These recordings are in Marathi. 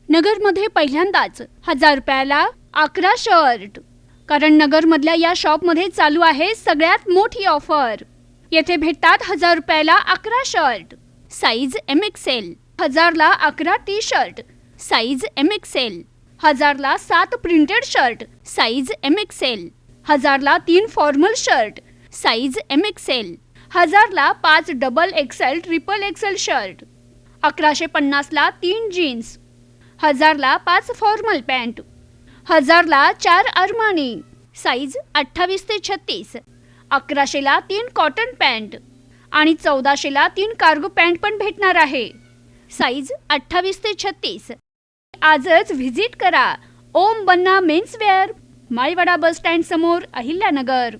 नगरमध्ये पहिल्यांदाच 1000 रुपयाला 11 शर्ट. कारण नगरमधल्या या शॉपमध्ये चालू आहे सगळ्यात मोठी ऑफर. येथे भेटतात 1000 रुपयाला 11 शर्ट, साईज MXL, 1000 ला 11 टी शर्ट, साईज MXL, 1000 ला 7 प्रिंटेड शर्ट, साईज MXL, 1000 ला 3 फॉर्मल शर्ट, साईज MXL, 1000 ला 5 double XL triple XL shirt, 1150 ला 3 जीन्स, 1000 ला 5 फॉर्मल पॅन्ट, 1000 ला 4 अरमानी, साईज 28 ते 36, 1100 ला 3 कॉटन पॅन्ट आणि 1400 ला 3 कार्गो पॅन्ट पण भेटणार आहे, साईज 28 ते 36. आजच व्हिजिट करा ओम बन्ना मेन्सवेअर, माळीवाडा बस स्टँड समोर, अहिल्यानगर.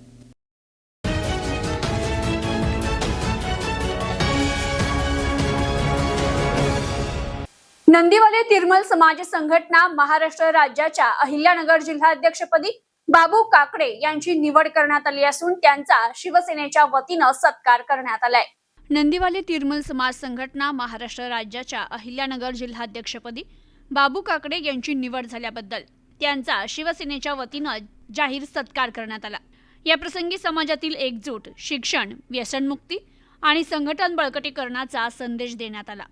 नंदीवाले तिरमल समाज संघटना महाराष्ट्र राज्याच्या अहिल्यानगर जिल्हाध्यक्षपदी बाबू काकडे यांची निवड करण्यात आली असून त्यांचा शिवसेनेच्या वतीनं सत्कार करण्यात आलाय. नंदीवाले तिरमल समाज संघटना महाराष्ट्र राज्याच्या अहिल्यानगर जिल्हाध्यक्षपदी बाबू काकडे यांची निवड झाल्याबद्दल त्यांचा शिवसेनेच्या वतीनं जाहीर सत्कार करण्यात आला. या प्रसंगी समाजातील एकजूट, शिक्षण, व्यसनमुक्ती आणि संघटन बळकटीकरणाचा संदेश देण्यात आला.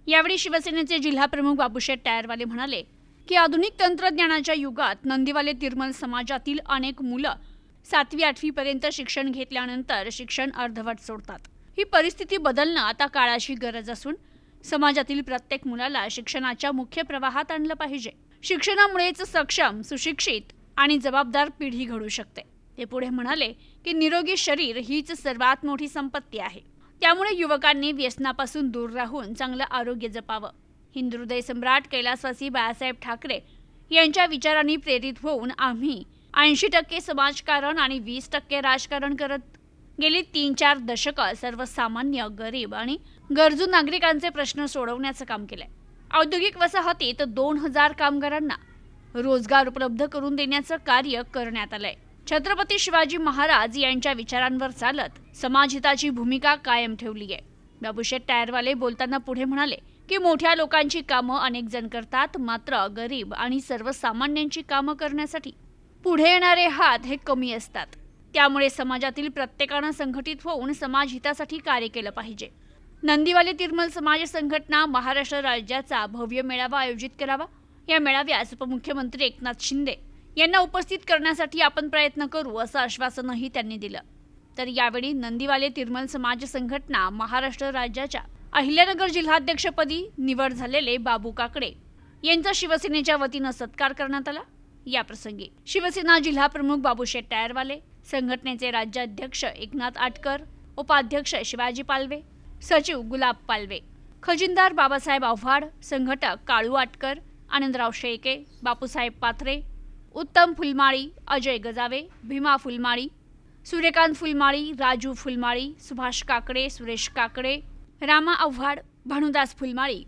यावेळी शिवसेनेचे जिल्हाप्रमुख बापूशेठ टायरवाले म्हणाले की आधुनिक तंत्रज्ञानाच्या युगात नंदीवाले तिरमल समाजातील अनेक मुलं 7वी-8वी पर्यंत शिक्षण घेतल्यानंतर शिक्षण अर्धवट सोडतात. ही परिस्थिती बदलणं आता काळाची गरज असून समाजातील प्रत्येक मुलाला शिक्षणाच्या मुख्य प्रवाहात आणलं पाहिजे. शिक्षणामुळेच सक्षम, सुशिक्षित आणि जबाबदार पिढी घडू शकते. ते पुढे म्हणाले की निरोगी शरीर हीच सर्वात मोठी संपत्ती आहे. त्यामुळे युवकांनी व्यसनापासून दूर राहून चांगलं आरोग्य जपावं. हिंदू हृदय सम्राट कैलासवासी बाळासाहेब ठाकरे यांच्या विचारांनी प्रेरित होऊन आम्ही 80% समाजकारण आणि 20% राजकारण करत गेली 3-4 दशकं सर्वसामान्य, गरीब आणि गरजू नागरिकांचे प्रश्न सोडवण्याचं काम केलंय. औद्योगिक वसाहतीत 2000 कामगारांना रोजगार उपलब्ध करून देण्याचं कार्य करण्यात आलंय. छत्रपती शिवाजी महाराज यांच्या विचारांवर चालत समाजहिताची भूमिका कायम ठेवली आहे. बापूशेठ टायरवाले बोलताना पुढे म्हणाले की मोठ्या लोकांची कामं अनेक जण करतात, मात्र गरीब आणि सर्वसामान्यांची कामं करण्यासाठी पुढे येणारे हात हे कमी असतात. त्यामुळे समाजातील प्रत्येकानं संघटित होऊन समाजहितासाठी कार्य केलं पाहिजे. नंदीवाले तिरमल समाज संघटना महाराष्ट्र राज्याचा भव्य मेळावा आयोजित करावा. या मेळाव्यास उपमुख्यमंत्री एकनाथ शिंदे यांना उपस्थित करण्यासाठी आपण प्रयत्न करू असं आश्वासनही त्यांनी दिलं. तर यावेळी नंदीवाले तिरमल समाज संघटना महाराष्ट्र राज्याच्या अहिल्यानगर जिल्हाध्यक्षपदी निवड झालेले बाबू काकडे यांचा शिवसेनेच्या वतीनं सत्कार करण्यात आला. या प्रसंगी शिवसेना जिल्हाप्रमुख बापूशेठ टायरवाले, संघटनेचे राज्याध्यक्ष एकनाथ आटकर, उपाध्यक्ष शिवाजी पालवे, सचिव गुलाब पालवे, खजिनदार बाबासाहेब आव्हाड, संघटक काळू आटकर, आनंदराव शेळके, बापूसाहेब पाथरे, उत्तम फुलमाळी, अजय गजावे, भीमा फुलमाळी, सूर्यकांत फुलमाळी, राजू फुलमाळी, सुभाष काकडे, सुरेश काकडे, रामा आव्हाड, भानुदास फुलमाळी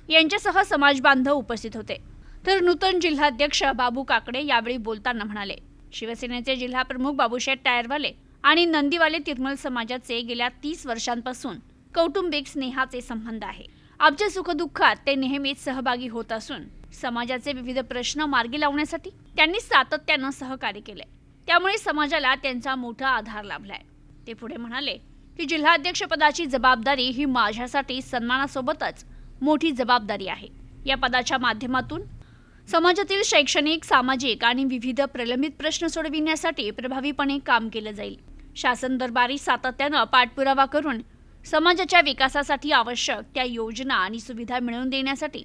यांच्यासह समाज बांधव उपस्थित होते. तर नूतन जिल्हाध्यक्ष बाबू काकडे यावेळी बोलताना म्हणाले, शिवसेनेचे जिल्हाप्रमुख बापूशेठ टायरवाले आणि नंदीवाले तिरमल समाजाचे गेल्या 30 वर्षांपासून कौटुंबिक स्नेहाचे संबंध आहे. आमच्या सुखदुःखात ते नेहमीच सहभागी होत असून समाजाचे विविध प्रश्न मार्गी लावण्यासाठी त्यांनी सातत्यानं सहकार्य केले. त्यामुळे समाजाला त्यांचा मोठा आधार लाभलाय. ते पुढे म्हणाले की जिल्हाध्यक्षपदाची जबाबदारी ही माझ्यासाठी सन्मानासोबतच मोठी जबाबदारी आहे. या पदाच्या माध्यमातून समाजातील शैक्षणिक, सामाजिक आणि विविध प्रलंबित प्रश्न सोडविण्यासाठी प्रभावीपणे काम केलं जाईल. शासन दरबारी सातत्यानं पाठपुरावा करून समाजाच्या विकासासाठी आवश्यक त्या योजना आणि सुविधा मिळवून देण्यासाठी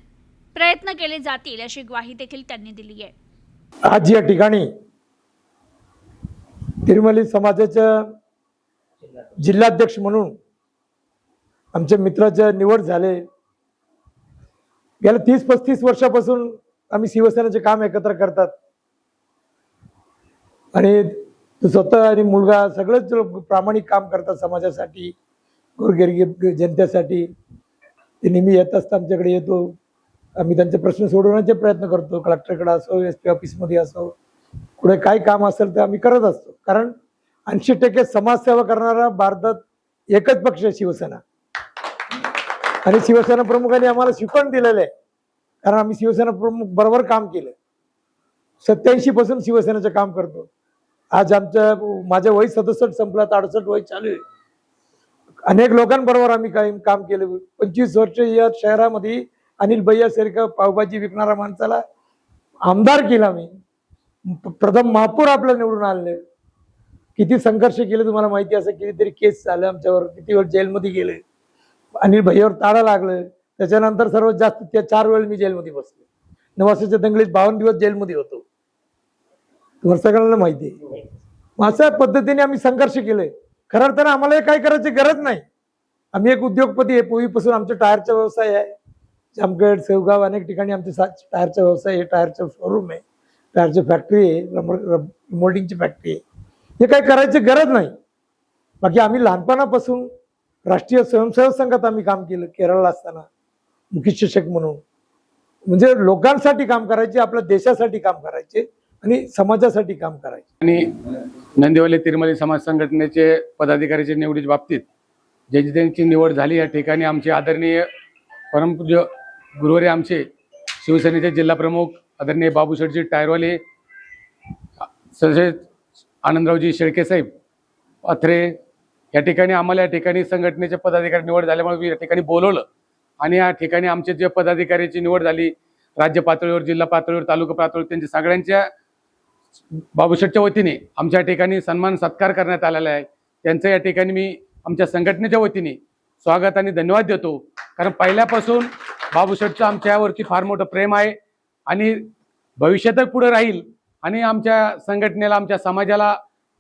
प्रयत्न केले जातील अशी ग्वाही देखील त्यांनी दिली आहे. आज या ठिकाणी तिरमली समाजाच्या जिल्हाध्यक्ष म्हणून आमच्या मित्राच्या निवड झाले. गेल्या 30-35 वर्षापासून आम्ही शिवसेनेचे काम एकत्र करतात आणि स्वतः आणि मुलगा सगळेच प्रामाणिक काम करतात समाजासाठी, गोरगरीब जनतेसाठी. ते नेहमी येत असतात, आमच्याकडे येतो. आम्ही त्यांचे प्रश्न सोडवण्याचे प्रयत्न करतो. कलेक्टरकडे असो, SP ऑफिसमध्ये असो, कुठे काय काम असेल तर आम्ही करत असतो. कारण 80% समाजसेवा करणारा भारतात एकच पक्ष शिवसेना. आणि शिवसेना प्रमुखांनी आम्हाला शिकवण दिलेलं आहे कारण आम्ही शिवसेना प्रमुख बरोबर काम केलं. 87 पासून शिवसेनेचं काम करतो. आज माझं वय 67 संपलं, 68 वय चालू आहे. अनेक लोकांबरोबर आम्ही काम केलं. 25 वर्ष या शहरामध्ये अनिल भैया सारखं पावभाजी विकणारा माणसाला आमदार केला मी. प्रथम महापौर आपलं निवडून आणलं. किती संघर्ष केले तुम्हाला माहिती, असं कितीतरी केस झालं आमच्यावर, किती वेळ जेलमध्ये गेले. अनिल भैयावर ताळा लागलं. त्याच्यानंतर सर्वात जास्त 4 वेळ मी जेलमध्ये बसलो. 9 वर्षाच्या दंगलीत 52 दिवस जेलमध्ये होतो. तुम्हाला सगळ्यांना माहिती आहे. अशा पद्धतीने आम्ही संघर्ष केले. खरं अर्थानं आम्हाला हे काय करायची गरज नाही. आम्ही एक उद्योगपती आहे. पूर्वीपासून आमचा टायरचा व्यवसाय आहे. जामखेड, शेवगाव अनेक ठिकाणी आमचे टायरचा व्यवसाय आहे. टायरचं शोरूम आहे, टायरची फॅक्टरी आहे, मोल्डिंगची फॅक्टरी आहे. हे काय करायची गरज नाही. बाकी आम्ही लहानपणापासून राष्ट्रीय स्वयंसेवक संघात आम्ही काम केलं. केरळला असताना मुख्य शिक्षक म्हणून. म्हणजे लोकांसाठी काम करायचे, आपल्या देशासाठी काम करायचे आणि समाजासाठी काम करायचे. आणि नंदिवली तिरुमली समाज संघटनेचे पदाधिकाऱ्याच्या निवडीच्या बाबतीत ज्यांची निवड झाली, या ठिकाणी आमचे आदरणीय परमपूज्य गुरुवारी आमचे शिवसेनेचे जिल्हा प्रमुख आदरणीय बाबूशेठजी टायरवाले, तसेच आनंदरावजी शेळके साहेब अथरे, या ठिकाणी आम्हाला या ठिकाणी संघटनेचे पदाधिकारी निवड झाल्यामुळे या ठिकाणी बोलवलं. आणि या ठिकाणी आमचे जे पदाधिकाऱ्याची निवड झाली राज्य पातळीवर, जिल्हा पातळीवर, तालुका पातळीवर, त्यांच्या सगळ्यांच्या बाबूशेठच्या वतीने आमच्या ठिकाणी सन्मान सत्कार करण्यात आलेला आहे. त्यांचं या ठिकाणी मी आमच्या संघटनेच्या वतीने स्वागत आणि धन्यवाद देतो. कारण पहिल्यापासून बाबूशेठचं आमच्यावरती फार मोठं प्रेम आहे आणि भविष्यातही पुढे राहील. आणि आमच्या संघटनेला, आमच्या समाजाला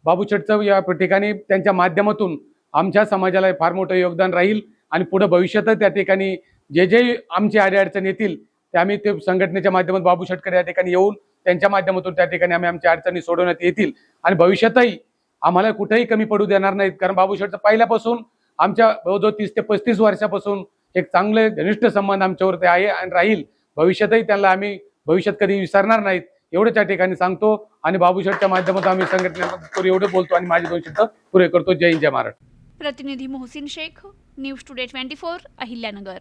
बाबूशेठचं या ठिकाणी त्यांच्या माध्यमातून आमच्या समाजाला फार मोठं योगदान राहील. आणि पुढे भविष्यातही त्या ठिकाणी जे आमचे अडीअडचणी येतील ते आम्ही ते संघटनेच्या माध्यमातून बाबूशेठकडे या ठिकाणी येऊन त्यांच्या माध्यमातून त्या ठिकाणी आम्ही आमच्या अडचणी सोडवण्यात येतील. आणि भविष्यातही आम्हाला कुठेही कमी पडू देणार नाहीत. कारण बाबूशेठचं पहिल्यापासून आमच्या जवळजवळ 30 ते 35 वर्षापासून एक चांगले घनिष्ठ संबंध आमच्यावरती आहे आणि राहील. भविष्यातही त्यांना आम्ही भविष्यात कधी विसरणार नाहीत एवढं त्या ठिकाणी सांगतो. आणि बाबूशेठच्या माध्यमातून आम्ही संघटनेमध्ये एवढं बोलतो आणि माझे 2 शब्द पुरे करतो. जय हिंद, जय महाराष्ट्र. प्रतिनिधी मोहसिन शेख, न्यूज टुडे 24, अहिल्यानगर.